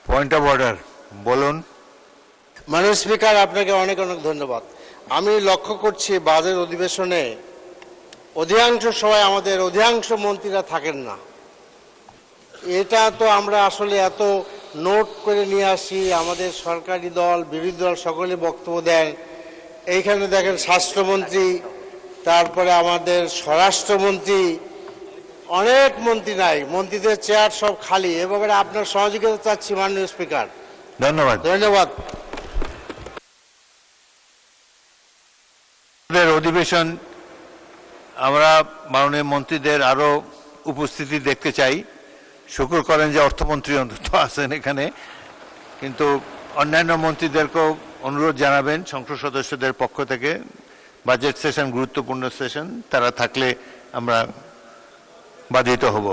Point of order বলুন। মাননীয় speaker, আপনাকে অনেক অনেক ধন্যবাদ। আমি লক্ষ্য করছি বাজেট অধিবেশনে অধিকাংশ সময় আমাদের অধিকাংশ মন্ত্রীরা থাকেন না। এটা তো আমরা আসলে এত নোট করে নিয়ে আসি, আমাদের সরকারি দল বিরোধী দল সকলে বক্তব্য দেন। এইখানে দেখেন স্বাস্থ্যমন্ত্রী, তারপরে আমাদের স্বরাষ্ট্রমন্ত্রী, অনেক মন্ত্রী নাই, মন্ত্রীদের চেয়ার সব খালি। এ ব্যাপারে আপনার সহযোগিতা চাচ্ছি মাননীয় স্পিকার। ধন্যবাদ। ধন্যবাদ। অধিবেশন আমরা মাননীয় মন্ত্রীদের আরো উপস্থিতি দেখতে চাই। শুকর করেন যে অর্থমন্ত্রী অন্তত আছেন এখানে, কিন্তু অন্যান্য মন্ত্রীদেরকেও অনুরোধ জানাবেন সংসদ সদস্যদের পক্ষ থেকে। বাজেট সেশন গুরুত্বপূর্ণ সেশন, তারা থাকলে আমরা বাধিত হব।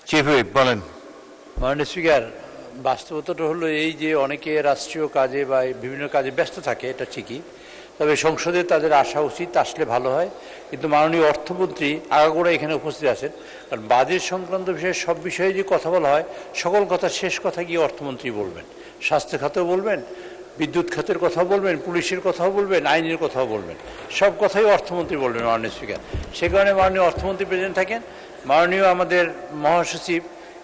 চিফ হুইপ বলেন। মাননীয় স্পিকার, বাস্তবতাটা হলো এই যে অনেকে রাষ্ট্রীয় কাজে বা বিভিন্ন কাজে ব্যস্ত থাকে, এটা ঠিকই। তবে সংসদে তাদের আসা উচিত, আসলে ভালো হয়। কিন্তু মাননীয় অর্থমন্ত্রী আগাগোড়া এখানে উপস্থিত আছেন, কারণ বাজেট সংক্রান্ত বিষয়ে সব বিষয়ে যে কথা বলা হয়, সকল কথা শেষ কথা গিয়ে অর্থমন্ত্রী বলবেন। স্বাস্থ্য খাতেও বলবেন, বিদ্যুৎ খাতের কথাও বলবেন, পুলিশের কথাও বলবেন, আইনের কথাও বলবেন, সব কথাই অর্থমন্ত্রী বলবেন মাননীয় স্পিকার। সে কারণে মাননীয় অর্থমন্ত্রী প্রেজেন্ট থাকেন, মাননীয় আমাদের মহাসচিব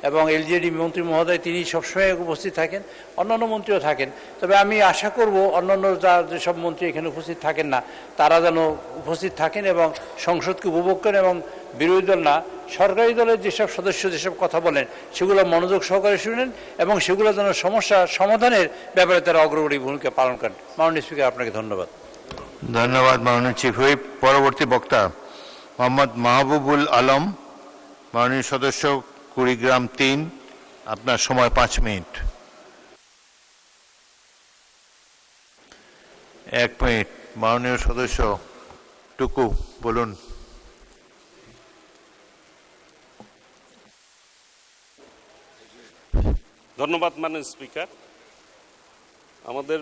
এবং এলজেডি মন্ত্রী মহোদয় তিনি সবসময় উপস্থিত থাকেন, অন্যান্য মন্ত্রীও থাকেন। তবে আমি আশা করব অন্যান্য যেসব মন্ত্রী এখানে উপস্থিত থাকেন না, তারা যেন উপস্থিত থাকেন এবং সংসদকে উপভোগ করেন, এবং বিরোধী দল না, সরকারি দলের যেসব সদস্য যেসব কথা বলেন সেগুলো মনোযোগ সহকারে শুনেন এবং সেগুলো যেন সমস্যা সমাধানের ব্যাপারে তারা অগ্রগণী ভূমিকা পালন করেন। মাননীয় স্পিকার, আপনাকে ধন্যবাদ। ধন্যবাদ মাননীয় চিফ হুইপ। পরবর্তী বক্তা মোহাম্মদ মাহবুবুল আলম, মাননীয় সদস্য কুড়িগ্রাম 3, আপনার সময় 5 মিনিট। 1 মিনিট। মাননীয় সদস্য টুকু বলুন। ধন্যবাদ মাননীয় স্পিকার। আমাদের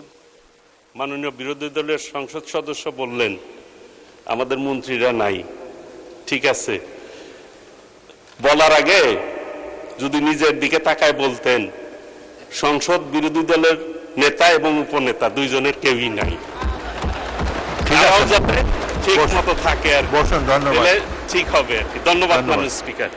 মাননীয় বিরোধী দলের সংসদ সদস্য বললেন আমাদের মন্ত্রীরা নাই। ঠিক আছে, বলার আগে যদি নিজের দিকে তাকায় বলতেন সংসদ বিরোধী দলের নেতা এবং উপনেতা দুইজনের কেউই নাই, তারাও যাতে ঠিক মতো থাকে আর বসুন। ধন্যবাদ। ঠিক হবে আর কি। ধন্যবাদ মাননীয় স্পিকার।